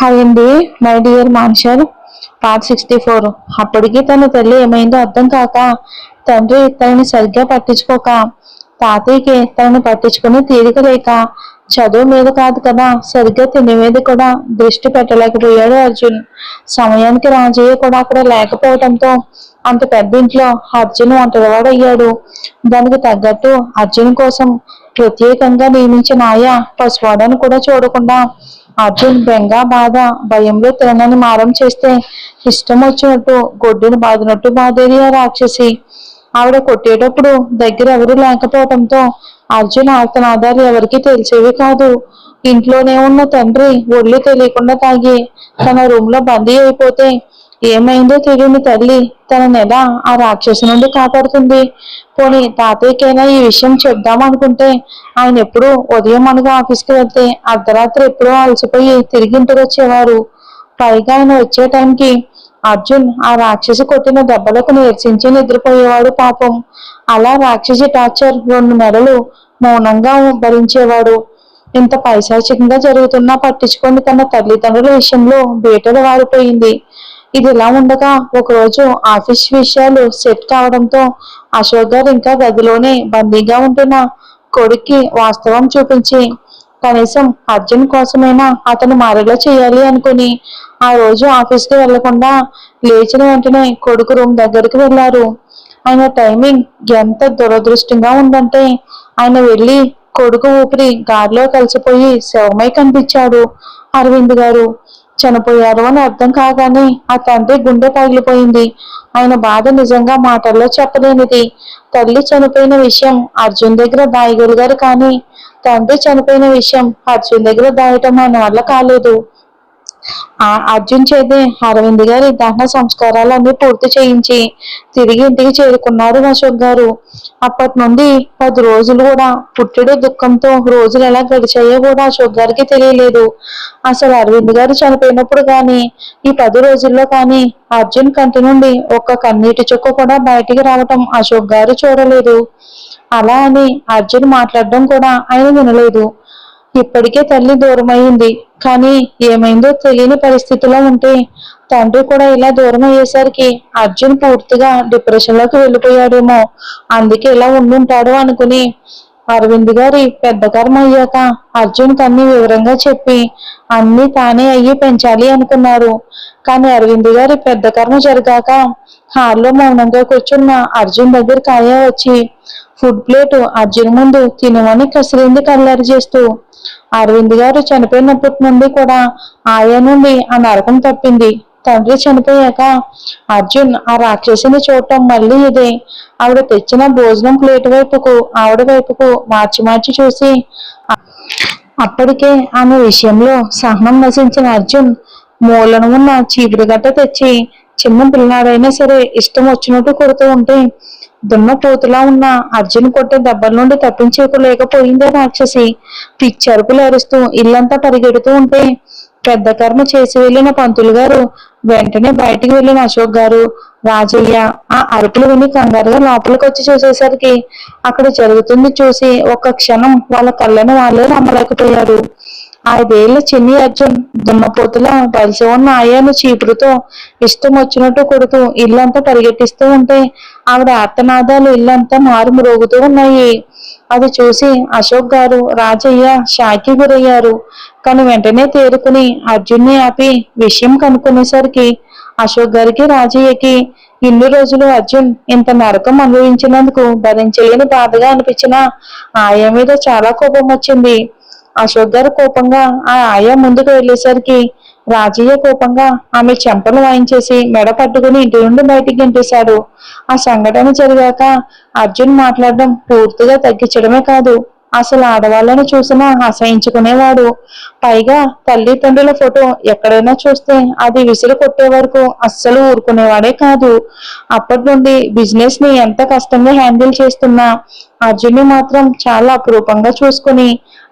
Hi అండి. My dear మాన్షర్. Part 64. అప్పటికి తన తల్లి ఏమైందో అర్థం కాక, తండ్రి తనని సరిగ్గా పట్టించుకోక, తాతయ్యకి తనని పట్టించుకుని తీరిక లేక, చదువు మీద కాదు కదా సరిగ్గా తిండి మీద కూడా దృష్టి పెట్టలేకపోయాడు అర్జున్. సమయానికి రాజయ్య కూడా అక్కడ లేకపోవడంతో అంత పెద్ద ఇంట్లో అర్జున్ ఒంటరివాడయ్యాడు. దానికి తగ్గట్టు అర్జున్ కోసం ప్రత్యేకంగా నియమించిన ఆయా పసువాడని కూడా చూడకుండా అర్జున్ బెంగ బాధ భయంలో తినని మారం చేస్తే ఇష్టం వచ్చినట్టు గొడ్డును బాదినట్టు బాధేది ఆ రాక్షసి. ఆవిడ కొట్టేటప్పుడు దగ్గర ఎవరు లేకపోవడంతో అర్జున్ ఆర్తనాదాలు ఎవరికి తెలిసేవి కాదు. ఇంట్లోనే ఉన్న తండ్రి ఒళ్ళు తెలియకుండా తాగి తన రూమ్ లో బందీ అయిపోతే ఏమైందో తెలియని తల్లి తనని ఎలా ఆ రాక్షసి నుండి కాపాడుతుంది? పోనీ తాతయ్యకైనా ఈ విషయం చెప్దాం అనుకుంటే ఆయన ఎప్పుడు ఉదయం అనగా ఆఫీస్కి వెళ్తే అర్ధరాత్రి ఎప్పుడో అలసిపోయి తిరిగి ఇంటికి వచ్చేవారు. పైగా ఆయన వచ్చే టైంకి అర్జున్ ఆ రాక్షసి కొట్టిన దెబ్బలకు నీరసించి నిద్రపోయేవాడు పాపం. అలా రాక్షసి టార్చర్ 2 నెలలు మౌనంగా భరించేవాడు. ఇంత పైశాచికంగా జరుగుతున్నా పట్టించుకొని తన తల్లిదండ్రుల విషయంలో బీటలు వారిపోయింది. ఇది ఇలా ఉండగా ఒకరోజు ఆఫీస్ విషయాలు సెట్ కావడంతో అశోక్ గారు ఇంకా గదిలోనే బందీగా ఉంటున్న కొడుక్కి వాస్తవం చూపించి కనీసం అర్జున్ కోసమైనా అతను మారేలా చేయాలి అనుకుని ఆ రోజు ఆఫీస్కి వెళ్లకుండా లేచిన వెంటనే కొడుకు రూమ్ దగ్గరికి వెళ్లారు. ఆయన టైమింగ్ ఎంత దురదృష్టంగా ఉందంటే ఆయన వెళ్లి కొడుకు ఊపిరి గాలిలో కలిసిపోయి శవమై కనిపించాడు. అరవింద్ గారు చనిపోయారు అని అర్థం కాగానే ఆ తండ్రి గుండె పగిలిపోయింది. ఆయన బాధ నిజంగా మాటల్లో చెప్పలేనిది. తల్లి చనిపోయిన విషయం అర్జున్ దగ్గర దాయగలిగారు కానీ తండ్రి చనిపోయిన విషయం అర్జున్ దగ్గర దాయటం ఆయన వల్ల కాలేదు. అర్జున్ చేతే అరవింద్ గారి దహన సంస్కారాలన్నీ పూర్తి చేయించి తిరిగి ఇంటికి చేరుకున్నారు అశోక్ గారు. అప్పటి నుండి 10 రోజులు కూడా పుట్టెడు దుఃఖంతో రోజులు ఎలా గడిచాయో కూడా అశోక్ గారికి తెలియలేదు. అసలు అరవింద్ గారు చనిపోయినప్పుడు కానీ ఈ 10 రోజుల్లో కానీ అర్జున్ కంటి నుండి ఒక్క కన్నీటి చుక్క కూడా బయటికి రావటం అశోక్ గారు చూడలేదు. అలా అని అర్జున్ మాట్లాడడం కూడా ఆయన వినలేదు. ఇప్పటికే తల్లి దూరమైంది కానీ ఏమైందో తెలియని పరిస్థితిలో ఉంటే తండ్రి కూడా ఇలా దూరం అయ్యేసరికి అర్జున్ పూర్తిగా డిప్రెషన్ లోకి వెళ్ళిపోయాడేమో, అందుకే ఇలా ఉండుంటాడు అనుకుని అరవింద్ గారి పెద్ద కర్మ అయ్యాక అర్జున్ అన్ని వివరంగా చెప్పి అన్ని తానే అయ్యి పెంచాలి అనుకున్నారు. కానీ అరవింద్ గారి పెద్ద కర్మ జరిగాక హాల్లో మౌనంగా కూర్చున్న అర్జున్ దగ్గరికి ఆయా వచ్చి ఫుడ్ ప్లేట్ అర్జున్ ముందు తినమని కసిరింది కళ్ళారి చేస్తూ. అరవింద్ గారు చనిపోయినప్పటి నుండి కూడా ఆయా నుండి ఆ నరకం తప్పింది. తండ్రి చనిపోయాక అర్జున్ ఆ రాక్షసిని చూడటం మళ్ళీ ఇదే. ఆవిడ తెచ్చిన భోజనం ప్లేట్ వైపుకు ఆవిడ వైపుకు మార్చి మార్చి చూసి అప్పటికే ఆమె విషయంలో సహనం నశించిన అర్జున్ మూలను ఉన్న చీపురు గట్ట తెచ్చి చిన్న పిల్లాడైనా సరే ఇష్టం వచ్చినట్టు కొడుతూ ఉంటే దున్నపోతులా ఉన్న అర్జున్ కొట్టే దెబ్బల నుండి తప్పించుకోలేకపోయిందే రాక్షసి. పిచ్చరుపులు అరుస్తూ ఇల్లంతా పరిగెడుతూ ఉంటే పెద్ద కర్మ చేసి వెళ్లిన పంతులు గారు వెంటనే బయటికి వెళ్లిన అశోక్ గారు రాజయ్య ఆ అరుపులు విని కంగారుగా లోపలికి వచ్చి చూసేసరికి అక్కడ జరుగుతుంది చూసి ఒక్క క్షణం వాళ్ళ కళ్ళను వాళ్ళే నమ్మలేకపోయారు. 5 ఏళ్ల చిన్ని అర్జున్ దున్నపోతులా బలిసి ఉన్న ఆయాను చీపురుతో ఇష్టం వచ్చినట్టు కొడుతూ ఇల్లంతా పరిగెట్టిస్తూ ఉంటే ఆవిడ ఆర్తనాదాలు ఇల్లంతా మారు మ్రోగుతూ ఉన్నాయి. అది చూసి అశోక్ గారు రాజయ్య షాకి గురయ్యారు. కానీ వెంటనే తేరుకుని అర్జున్ని ఆపి విషయం కనుక్కునేసరికి అశోక్ గారికి రాజయ్యకి ఇన్ని రోజులు అర్జున్ ఇంత నరకం అనుభవించినందుకు భరించలేని బాధగా అనిపించిన ఆయా మీద చాలా కోపం వచ్చింది. అశోక్ గారు కోపంగా ఆ ఆయా ముందుకు వెళ్ళేసరికి రాజయ్య కోపంగా ఆమె చెంపలు వాయించేసి మెడ పట్టుకుని ఇంటి నుండి బయటికి గెంటేశాడు. ఆ సంఘటన జరిగాక అర్జున్ మాట్లాడడం పూర్తిగా తగ్గించడమే కాదు అసలు ఆడవాళ్ళను చూసినా అసహించుకునేవాడు. పైగా తల్లిదండ్రుల ఫోటో ఎక్కడైనా చూస్తే అది విసిరి కొట్టే వరకు అస్సలు ఊరుకునేవాడే కాదు. అప్పటి నుండి బిజినెస్ ని ఎంత కష్టంగా హ్యాండిల్ చేస్తున్నా అర్జున్ని మాత్రం చాలా అపురూపంగా చూసుకుని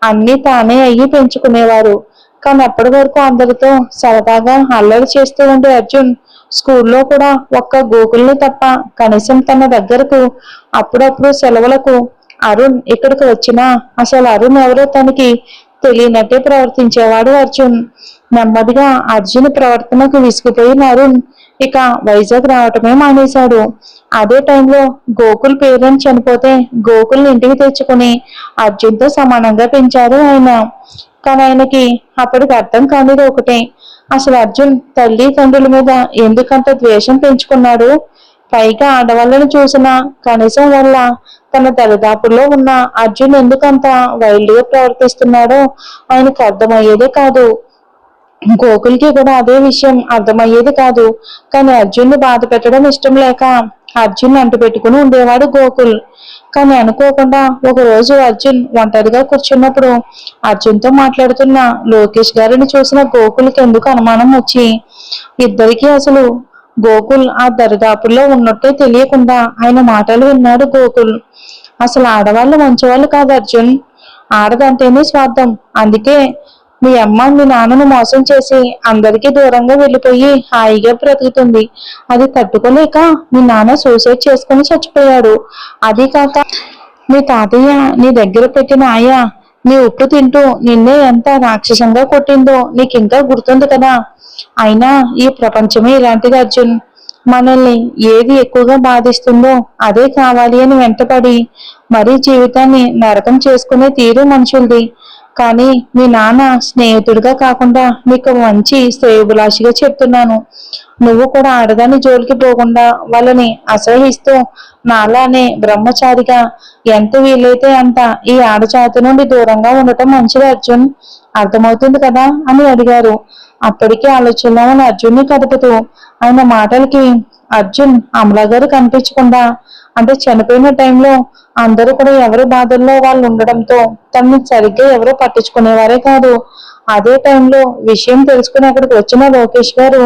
అన్ని తానే అయ్యి పెంచుకునేవారు. కానీ అప్పటి వరకు అందరితో సరదాగా అల్లరి చేస్తూ ఉండే అర్జున్ స్కూల్లో కూడా ఒక్క గోకుల్ని తప్ప కనీసం తన దగ్గరకు అప్పుడప్పుడు సెలవులకు అరుణ్ ఇక్కడికి వచ్చినా అసలు అరుణ్ ఎవరో తనకి తెలియనట్టే ప్రవర్తించేవాడు అర్జున్. నెమ్మదిగా అర్జున్ ప్రవర్తనకు విసిగిపోయి అరుణ్ ఇక వైజాగ్ రావటమే మానేశాడు. అదే టైంలో గోకుల్ పేరెంట్స్ చనిపోతే గోకుల్ని ఇంటికి తెచ్చుకుని అర్జున్తో సమానంగా పెంచారు ఆయన. కానీ ఆయనకి అప్పటికి అర్థం కానిది ఒకటే, అసలు అర్జున్ తల్లి తండ్రుల మీద ఎందుకంత ద్వేషం పెంచుకున్నాడు. పైగా ఆడవాళ్ళని చూసిన కనీసం వల్ల తన దరిదాపుల్లో ఉన్న అర్జున్ ఎందుకంత వైల్డ్ గా ప్రవర్తిస్తున్నాడో ఆయనకు అర్థమయ్యేదే కాదు. గోకుల్కి కూడా అదే విషయం అర్థమయ్యేది కాదు. కానీ అర్జున్ ని బాధ పెట్టడం ఇష్టం లేక అర్జున్ అంటు పెట్టుకుని ఉండేవాడు గోకుల్. కానీ అనుకోకుండా ఒక రోజు అర్జున్ ఒంటరిగా కూర్చున్నప్పుడు అర్జున్ తో మాట్లాడుతున్న లోకేష్ గారిని చూసిన గోకుల్కి ఎందుకు అనుమానం వచ్చి, ఇద్దరికి అసలు గోకుల్ ఆ దరిదాపుల్లో ఉన్నట్టే తెలియకుండా ఆయన మాటలు విన్నాడు గోకుల్. అసలు ఆడవాళ్ళు మంచివాళ్ళు కాదు అర్జున్, ఆడదంటేనే స్వార్థం. అందుకే మీ అమ్మ మీ నాన్నను మోసం చేసి అందరికీ దూరంగా వెళ్ళిపోయి హాయిగా బ్రతుకుతుంది. అది తట్టుకోలేక మీ నాన్న సూసైడ్ చేసుకుని చచ్చిపోయాడు. అది కాక మీ తాతయ్య నీ దగ్గర పెట్టిన ఆయ నీ ఉప్పు తింటూ నిన్నే ఎంత రాక్షసంగా కొట్టిందో నీకింకా గుర్తుంది కదా. అయినా ఈ ప్రపంచమే ఇలాంటిది అర్జున్. మనల్ని ఏది ఎక్కువగా బాధిస్తుందో అదే కావాలి అని వెంటపడి మరీ జీవితాన్ని నరకం చేసుకునే తీరు మనుషులది. కానీ మీ నాన్న స్నేహితుడిగా కాకుండా నీకు మంచి శ్రేయోభిలాషిగా చెప్తున్నాను. నువ్వు కూడా ఆడదాని జోలికి పోకుండా వాళ్ళని అసహిస్తూ నాలానే బ్రహ్మచారిగా ఎంత వీలైతే అంత ఈ ఆడజాతి నుండి దూరంగా ఉండటం మంచిది అర్జున్. అర్థమవుతుంది కదా అని అడిగారు. అప్పటికే ఆలోచనలో ఉన్న అర్జున్ని కదుపుతూ ఆయన మాటలకి అర్జున్ అమలా గారు కనిపించకుండా, అంటే చనిపోయిన టైంలో అందరూ కూడా ఎవరి బాధల్లో వాళ్ళు ఉండడంతో తనని సరిగ్గా ఎవరో పట్టించుకునేవారే కాదు. అదే టైంలో విషయం తెలుసుకుని అక్కడికి వచ్చిన లోకేష్ గారు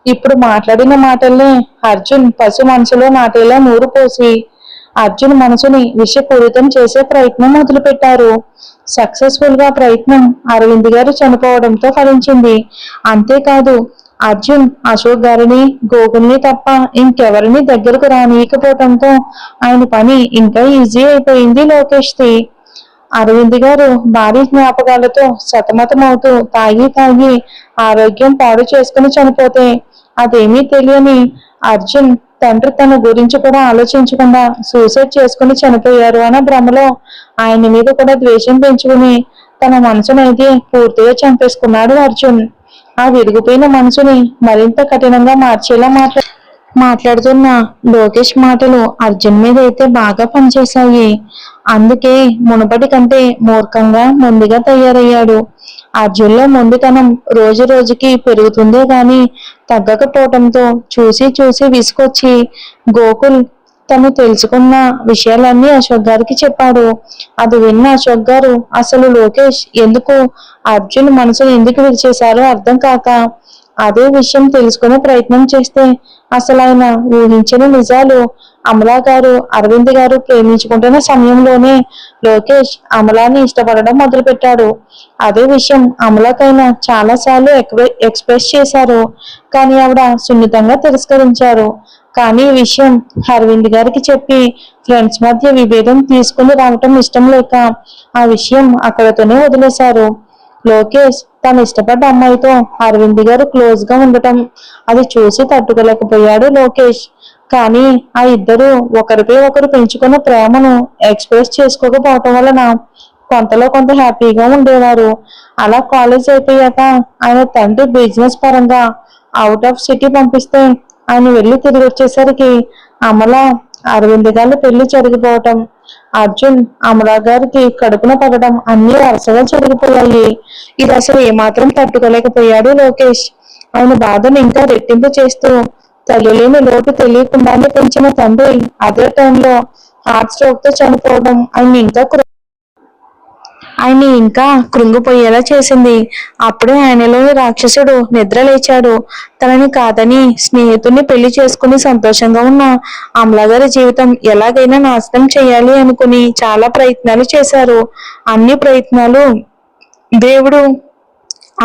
ఇప్పుడు మాట్లాడిన మాటల్ని అర్జున్ పసి మనసులో నాటేలా నూరు పోసి అర్జున్ మనసుని విషపూరితం చేసే ప్రయత్నం మొదలు పెట్టారు. సక్సెస్ఫుల్ గా ప్రయత్నం అరవింద్ గారు చనిపోవడంతో ఫలించింది. అంతేకాదు అర్జున్ అశోక్ గారిని గోకుల్ని తప్ప ఇంకెవరిని దగ్గరకు రానియకపోవడంతో ఆయన పని ఇంకా ఈజీ అయిపోయింది లోకేష్ ది. అరవింద్ గారు భారీ జ్ఞాపకాలతో సతమతమవుతూ తాగి ఆరోగ్యం పాడు చేసుకుని చనిపోతే అదేమీ తెలియని అర్జున్ తండ్రి తన గురించి కూడా ఆలోచించకుండా సూసైడ్ చేసుకుని చనిపోయారు అన్న భ్రమలో ఆయన మీద కూడా ద్వేషం పెంచుకుని తన మనసునైతే పూర్తిగా చంపేసుకున్నాడు అర్జున్. ఆ విరిగిపోయిన మనసుని మరింత కఠినంగా మార్చేలా మాట్లాడుతున్న లోకేష్ మాటలు అర్జున్ మీద అయితే బాగా పనిచేశాయి. అందుకే మునుపటి కంటే మూర్ఖంగా మొండిగా తయారయ్యాడు. అర్జున్లో మొండితనం రోజు రోజుకి పెరుగుతుందే గాని తగ్గకపోవటంతో చూసి చూసి విసుకొచ్చి గోకుల్ తను తెలుసుకున్న విషయాలన్నీ అశోక్ గారికి చెప్పాడు. అది విన్న అశోక్ గారు అసలు లోకేష్ ఎందుకు అర్జున్ మనసును ఎందుకు విరిచేశారో అర్థం కాక అదే విషయం తెలుసుకునే ప్రయత్నం చేస్తే అసలు ఆయన ఊహించిన నిజాలు, అమలా గారు అరవింద్ గారు ప్రేమించుకుంటున్న సమయంలోనే లోకేష్ అమలాని ఇష్టపడడం మొదలు పెట్టాడు. అదే విషయం అమలాకైనా చాలా సార్లు ఎక్స్ప్రెస్ చేశారు. కానీ ఆవిడ సున్నితంగా తిరస్కరించారు. కానీ ఈ విషయం అరవింద్ గారికి చెప్పి ఫ్రెండ్స్ మధ్య విభేదం తీసుకుని రావటం ఇష్టం లేక ఆ విషయం అక్కడతోనే వదిలేశారు. లోకేష్ తను ఇష్టపడ్డ అమ్మాయితో అరవింద్ గారు క్లోజ్ గా ఉండటం అది చూసి తట్టుకోలేకపోయాడు లోకేష్. కానీ ఆ ఇద్దరు ఒకరిపై ఒకరు పెంచుకున్న ప్రేమను ఎక్స్ప్రెస్ చేసుకోకపోవటం వలన కొంతలో కొంత హ్యాపీగా ఉండేవారు. అలా కాలేజ్ అయిపోయాక ఆయన తండ్రి బిజినెస్ పరంగా అవుట్ ఆఫ్ సిటీ పంపిస్తే ఆయన వెళ్ళి తిరిగి వచ్చేసరికి అమల అరవింద్ గారి పెళ్లి జరిగిపోవటం, అర్జున్ అమలా గారికి కడుపున పడడం అన్ని వరుసగా జరిగిపోయాయి. ఇది అసలు ఏమాత్రం తట్టుకోలేకపోయాడు లోకేష్. ఆయన బాధను ఇంకా రెట్టింపు చేస్తూ తల్లిలేని లోటు తెలియకుండానే పెంచిన తండ్రి అదే టైంలో హార్ట్ స్ట్రోక్ తో చనిపోవడం ఆయన్ని ఇంకా కృంగిపోయేలా చేసింది. అప్పుడే ఆయనలోని రాక్షసుడు నిద్ర లేచాడు. తనని కాదని స్నేహితుడిని పెళ్లి చేసుకుని సంతోషంగా ఉన్న అమలా గారి జీవితం ఎలాగైనా నాశనం చేయాలి అనుకుని చాలా ప్రయత్నాలు చేశారు. అన్ని ప్రయత్నాలు దేవుడు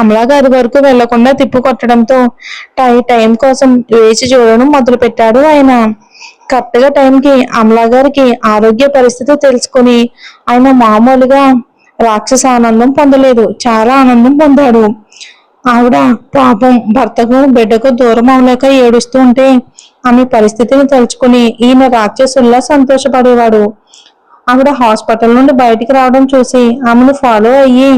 అమలా గారి వరకు వెళ్లకుండా తిప్పికొట్టడంతో టైం కోసం వేచి చూడడం మొదలు పెట్టాడు ఆయన. కరెక్ట్ గా టైంకి అమలా గారికి ఆరోగ్య పరిస్థితి తెలుసుకుని ఆయన మామూలుగా రాక్షస ఆనందం పొందలేదు, చాలా ఆనందం పొందాడు. ఆవిడ పాపం భర్తకు బిడ్డకు దూరం అవలేక ఏడుస్తూ ఉంటే ఆమె పరిస్థితిని తలుచుకుని ఈయన రాక్షసుల్లా సంతోషపడేవాడు. ఆవిడ హాస్పిటల్ నుండి బయటికి రావడం చూసి ఆమెను ఫాలో అయ్యి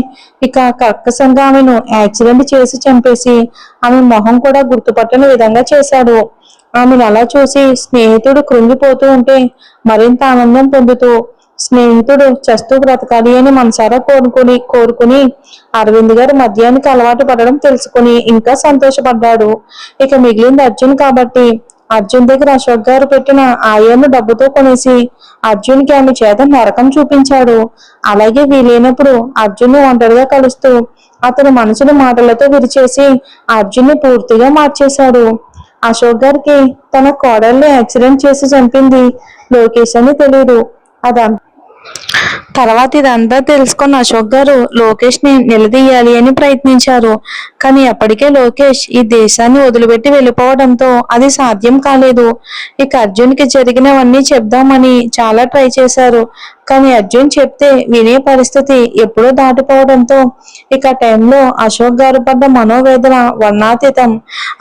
ఇక కర్కశంగా ఆమెను యాక్సిడెంట్ చేసి చంపేసి ఆమె మొహం కూడా గుర్తుపట్టని విధంగా చేశాడు. ఆమెను అలా చూసి స్నేహితుడు కృంగిపోతూ ఉంటే మరింత ఆనందం పొందుతూ స్నేహితుడు చస్తూ బ్రతకాలి అని మనసారా కోరుకుని అరవింద్ గారు మద్యానికి అలవాటు పడడం తెలుసుకుని ఇంకా సంతోషపడ్డాడు. ఇక మిగిలింది అర్జున్ కాబట్టి అర్జున్ దగ్గర అశోక్ గారు పెట్టిన ఆయన్ను డబ్బుతో కొనేసి అర్జున్ కి ఆమె చేత నరకం చూపించాడు. అలాగే వీలైనప్పుడు అర్జున్ ఒంటరిగా కలుస్తూ అతని మనసుని మాటలతో విరిచేసి అర్జున్ ని పూర్తిగా మార్చేశాడు. అశోక్ గారికి తన కోడల్ని యాక్సిడెంట్ చేసి చంపింది లోకేష్ అని తెలియదు. అదంతా తర్వాత ఇదంతా తెలుసుకున్న అశోక్ గారు లోకేష్ ని నిలదీయాలి అని ప్రయత్నించారు. కానీ అప్పటికే లోకేష్ ఈ దేశాన్ని వదిలిపెట్టి వెళ్ళిపోవడంతో అది సాధ్యం కాలేదు. ఇక అర్జున్ కి జరిగినవన్నీ చెప్దామని చాలా ట్రై చేశారు. కానీ అర్జున్ చెప్తే వినే పరిస్థితి ఎప్పుడో దాటిపోవడంతో ఇక టైంలో అశోక్ గారు పడ్డ మనోవేదన వర్ణాతీతం.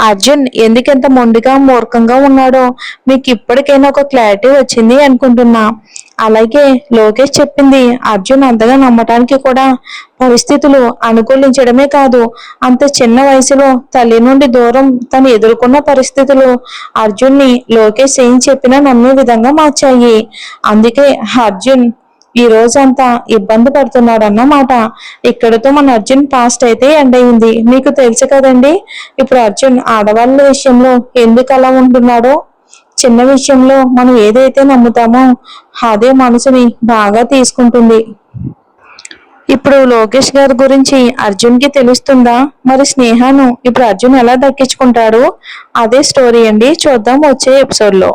అర్జున్ ఎందుకెంత మొండిగా మూర్ఖంగా ఉన్నాడో మీకు ఇప్పటికైనా ఒక క్లారిటీ వచ్చింది అనుకుంటున్నా. అలాగే లోకేష్ చెప్పింది అర్జున్ అంతగా నమ్మటానికి కూడా పరిస్థితులు అనుకూలించడమే కాదు, అంత చిన్న వయసులో తల్లి నుండి దూరం తను ఎదుర్కొన్న పరిస్థితులు అర్జున్ ని లోకేష్ ఏం చెప్పినా నమ్మే విధంగా మార్చాయి. అందుకే అర్జున్ ఈ రోజంతా ఇబ్బంది పడుతున్నాడు అన్నమాట. ఇక్కడతో మన అర్జున్ పాస్ట్ అయితే ఎండ్ అయింది. మీకు తెలుసు కదండి ఇప్పుడు అర్జున్ ఆడవాళ్ళ విషయంలో ఎందుకు అలా ఉంటున్నాడో. చిన్న విషయంలో మనం ఏదైతే నమ్ముతామో అదే మనసుని బాగా తీసుకుంటుంది. ఇప్పుడు లోకేష్ గారి గురించి అర్జున్ కి తెలుస్తుందా? మరి స్నేహను ఇప్పుడు అర్జున్ ఎలా దక్కించుకుంటాడు? అదే స్టోరీ అండి, చూద్దాం వచ్చే ఎపిసోడ్ లో.